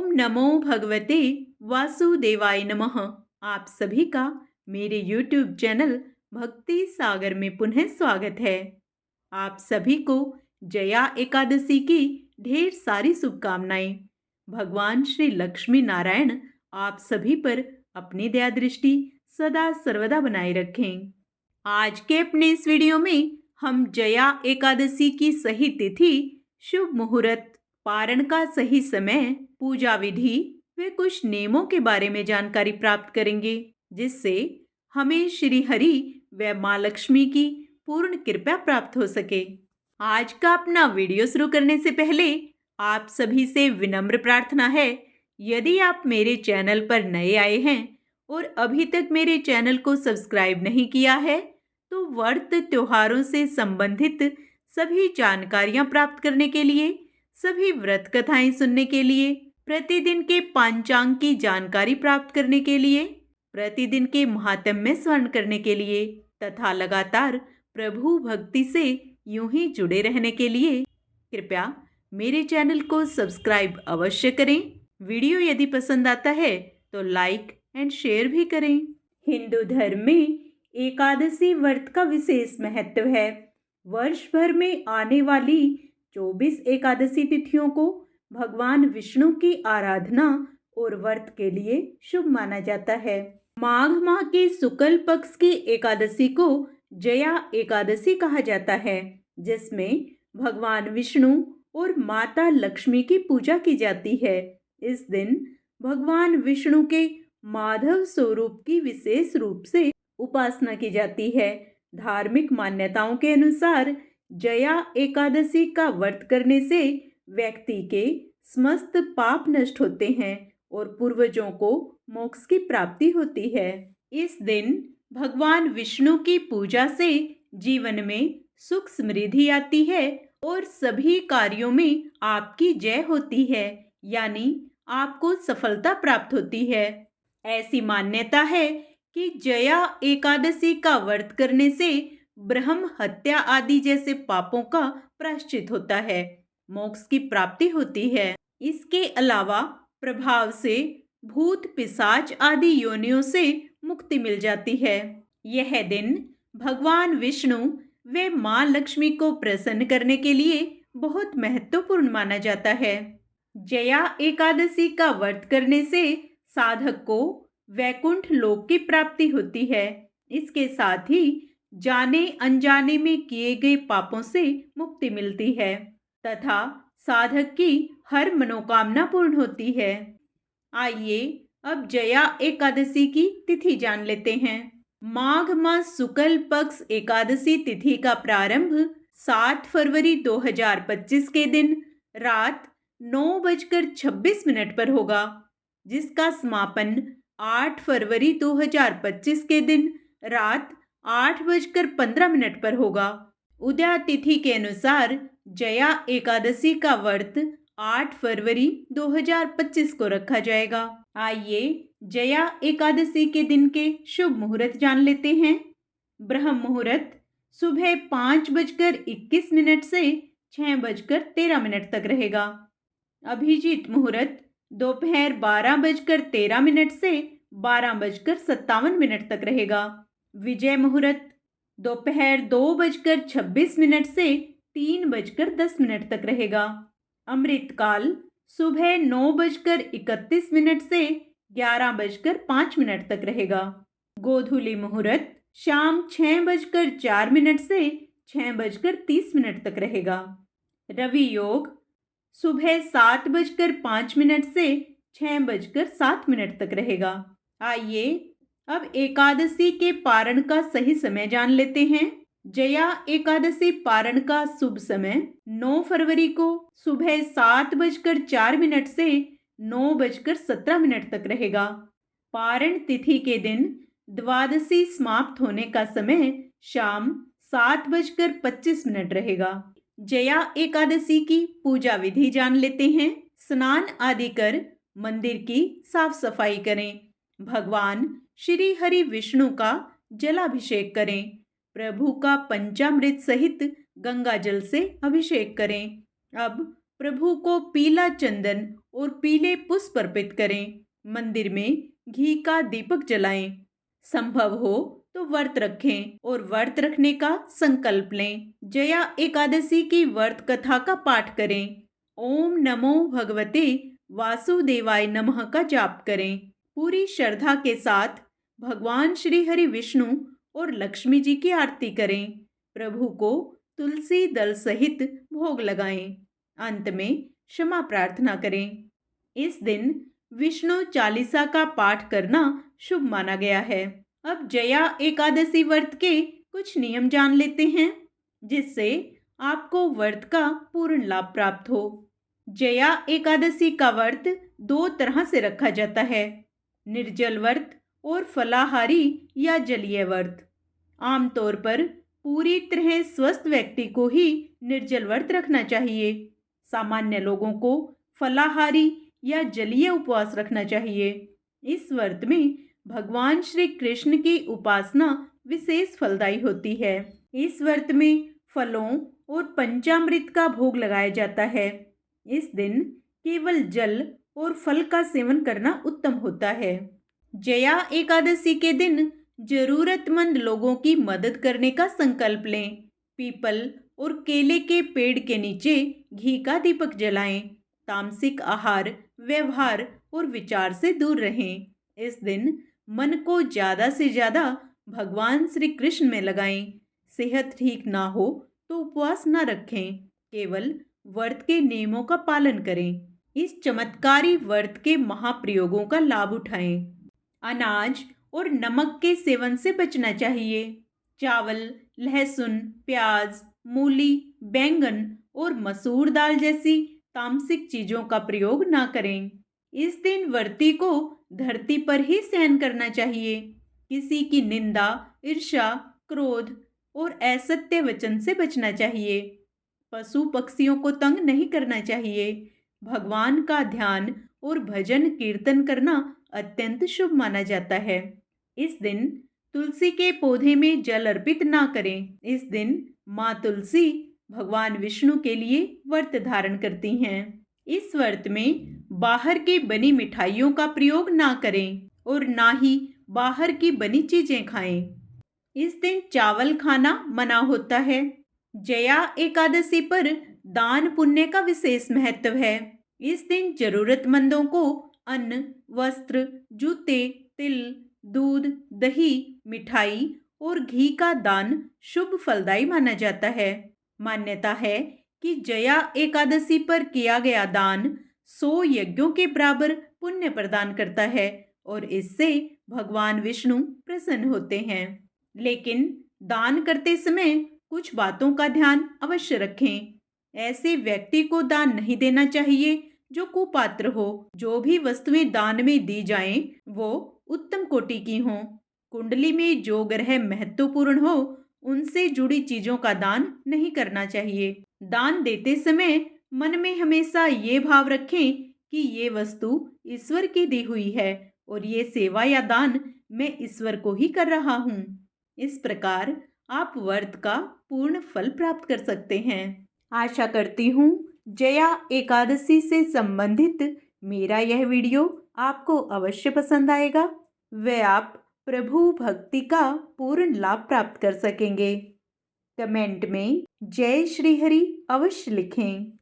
नमो भगवते वासुदेवाय नमः। आप सभी का मेरे YouTube चैनल भक्ति सागर में पुनः स्वागत है। आप सभी को जया एकादशी की ढेर सारी शुभकामनाएं। भगवान श्री लक्ष्मी नारायण आप सभी पर अपनी दया दृष्टि सदा सर्वदा बनाए रखें। आज के अपने इस वीडियो में हम जया एकादशी की सही तिथि, शुभ मुहूर्त, पारण का सही समय, पूजा विधि व कुछ नियमों के बारे में जानकारी प्राप्त करेंगे, जिससे हमें श्री हरि व माँ लक्ष्मी की पूर्ण कृपा प्राप्त हो सके। आज का अपना वीडियो शुरू करने से पहले आप सभी से विनम्र प्रार्थना है, यदि आप मेरे चैनल पर नए आए हैं और अभी तक मेरे चैनल को सब्सक्राइब नहीं किया है, तो व्रत त्योहारों से संबंधित सभी जानकारियां प्राप्त करने के लिए, सभी व्रत कथाएं सुनने के लिए, प्रतिदिन के पंचांग की जानकारी प्राप्त करने के लिए, प्रतिदिन के महात्म्य स्मरण करने के लिए तथा लगातार प्रभु भक्ति से यूं ही जुड़े रहने के लिए कृपया मेरे चैनल को सब्सक्राइब अवश्य करें। वीडियो यदि पसंद आता है तो लाइक एंड शेयर भी करें। हिंदू धर्म में एकादशी व्रत का विशेष महत्व है। वर्ष भर में आने वाली 24 एकादशी तिथियों को भगवान विष्णु की आराधना और व्रत के लिए शुभ माना जाता है। माघ माह के शुक्ल पक्ष की एकादशी को जया एकादशी कहा जाता है, जिसमें भगवान विष्णु और माता लक्ष्मी की पूजा की जाती है। इस दिन भगवान विष्णु के माधव स्वरूप की विशेष रूप से उपासना की जाती है। धार्मिक मान्यताओं के अनुसार जया एकादशी का व्रत करने से व्यक्ति के समस्त पाप नष्ट होते हैं और पूर्वजों को मोक्ष की प्राप्ति होती है। इस दिन भगवान विष्णु की पूजा से जीवन में सुख समृद्धि आती है और सभी कार्यों में आपकी जय होती है, यानी आपको सफलता प्राप्त होती है। ऐसी मान्यता है कि जया एकादशी का व्रत करने से ब्रह्म हत्या आदि जैसे पापों का प्रायश्चित होता है, मोक्ष की प्राप्ति होती है। इसके अलावा प्रभाव से भूत पिशाच आदि योनियों से मुक्ति मिल जाती है। यह दिन भगवान विष्णु व माँ लक्ष्मी को प्रसन्न करने के लिए बहुत महत्वपूर्ण माना जाता है। जया एकादशी का व्रत करने से साधक को वैकुंठ लोक की प्राप्ति होती है। इसके साथ ही जाने अनजाने में किए गए पापों से मुक्ति मिलती है तथा साधक की हर मनोकामना पूर्ण होती है। आइए अब जया एकादशी की तिथि जान लेते हैं। माघ मास शुक्ल पक्ष एकादशी तिथि का प्रारंभ 7 फरवरी 2025 के दिन रात 9:26 पर होगा, जिसका समापन 8 फरवरी 2025 के दिन रात 8:15 पर होगा। उदया तिथि के अनुसार जया एकादशी का व्रत 8 फरवरी 2025 को रखा जाएगा। आइए जया एकादशी के दिन के शुभ मुहूर्त जान लेते हैं। ब्रह्म मुहूर्त सुबह 5:21 से 6:13 तक रहेगा। अभिजीत मुहूर्त दोपहर 12:13 से 12:57 तक रहेगा। विजय मुहूर्त दोपहर 2:26 से 3:10 तक रहेगा। अमृतकाल सुबह 9:31 से 11:05 तक रहेगा। गोधूली मुहूर्त शाम 6:04 से 6:30 तक रहेगा। रवि योग सुबह 7:05 से 6:07 तक रहेगा। आइए अब एकादशी के पारण का सही समय जान लेते हैं। जया एकादशी पारण का शुभ समय 9 फरवरी को सुबह 7:04 से 9:17 तक रहेगा। पारण तिथि के दिन द्वादशी समाप्त होने का समय शाम 7:25 रहेगा। जया एकादशी की पूजा विधि जान लेते हैं। स्नान आदि कर मंदिर की साफ सफाई करें। भगवान श्री हरि विष्णु का जलाभिषेक करें। प्रभु का पंचामृत सहित गंगा जल से अभिषेक करें। अब प्रभु को पीला चंदन और पीले पुष्प अर्पित करें। मंदिर में घी का दीपक जलाएं। संभव हो तो व्रत रखें और व्रत रखने का संकल्प लें। जया एकादशी की व्रत कथा का पाठ करें। ओम नमो भगवते वासुदेवाय नमः का जाप करें। पूरी श्रद्धा के साथ भगवान श्री हरि विष्णु और लक्ष्मी जी की आरती करें। प्रभु को तुलसी दल सहित भोग लगाएं। अंत में क्षमा प्रार्थना करें। इस दिन विष्णु चालीसा का पाठ करना शुभ माना गया है। अब जया एकादशी व्रत के कुछ नियम जान लेते हैं, जिससे आपको व्रत का पूर्ण लाभ प्राप्त हो। जया एकादशी का व्रत 2 तरह से रखा जाता है, निर्जल व्रत और फलाहारी या जलीय व्रत। आमतौर पर पूरी तरह स्वस्थ व्यक्ति को ही निर्जल व्रत रखना चाहिए। सामान्य लोगों को फलाहारी या जलीय उपवास रखना चाहिए। इस व्रत में भगवान श्री कृष्ण की उपासना विशेष फलदायी होती है। इस व्रत में फलों और पंचामृत का भोग लगाया जाता है। इस दिन केवल जल और फल का सेवन करना उत्तम होता है। जया एकादशी के दिन जरूरतमंद लोगों की मदद करने का संकल्प लें। पीपल और केले के पेड़ के नीचे घी का दीपक जलाएं। तामसिक आहार, व्यवहार और विचार से दूर रहें। इस दिन मन को ज़्यादा से ज़्यादा भगवान श्री कृष्ण में लगाएं। सेहत ठीक ना हो तो उपवास न रखें, केवल व्रत के नियमों का पालन करें। इस चमत्कारी व्रत के महाप्रयोगों का लाभ उठाएं। अनाज और नमक के सेवन से बचना चाहिए। चावल, लहसुन, प्याज, मूली, बैंगन और मसूर दाल जैसी तामसिक चीजों का प्रयोग ना करें। इस दिन व्रती को धरती पर ही सहन करना चाहिए। किसी की निंदा, ईर्ष्या, क्रोध और असत्य वचन से बचना चाहिए। पशु पक्षियों को तंग नहीं करना चाहिए। भगवान का ध्यान और भजन कीर्तन करना अत्यंत शुभ माना जाता है। इस दिन तुलसी के पौधे में जल अर्पित ना करें। इस दिन माँ तुलसी भगवान विष्णु के लिए व्रत धारण करती हैं। इस व्रत में बाहर की बनी मिठाइयों का प्रयोग ना करें और ना ही बाहर की बनी चीजें खाएं। इस दिन चावल खाना मना होता है। जया एकादशी पर दान पुण्य का विशेष महत्व है। इस दिन जरूरतमंदों को अन्न, वस्त्र, जूते, तिल, दूध, दही, मिठाई और घी का दान शुभ फलदायी माना जाता है। मान्यता है कि जया एकादशी पर किया गया दान 100 यज्ञों के बराबर पुण्य प्रदान करता है और इससे भगवान विष्णु प्रसन्न होते हैं। लेकिन दान करते समय कुछ बातों का ध्यान अवश्य रखें। ऐसे व्यक्ति को दान नहीं देना चाहिए जो कुपात्र हो। जो भी वस्तुएं दान में दी जाएं, वो उत्तम कोटि की हों। कुंडली में जो ग्रह महत्वपूर्ण हो, उनसे जुड़ी चीजों का दान नहीं करना चाहिए। दान देते समय मन में हमेशा ये भाव रखें कि ये वस्तु ईश्वर की दी हुई है और ये सेवा या दान मैं ईश्वर को ही कर रहा हूँ। इस प्रकार आप व्रत का पूर्ण फल प्राप्त कर सकते हैं। आशा करती हूँ जया एकादशी से संबंधित मेरा यह वीडियो आपको अवश्य पसंद आएगा व आप प्रभु भक्ति का पूर्ण लाभ प्राप्त कर सकेंगे। कमेंट में जय श्री हरि अवश्य लिखें।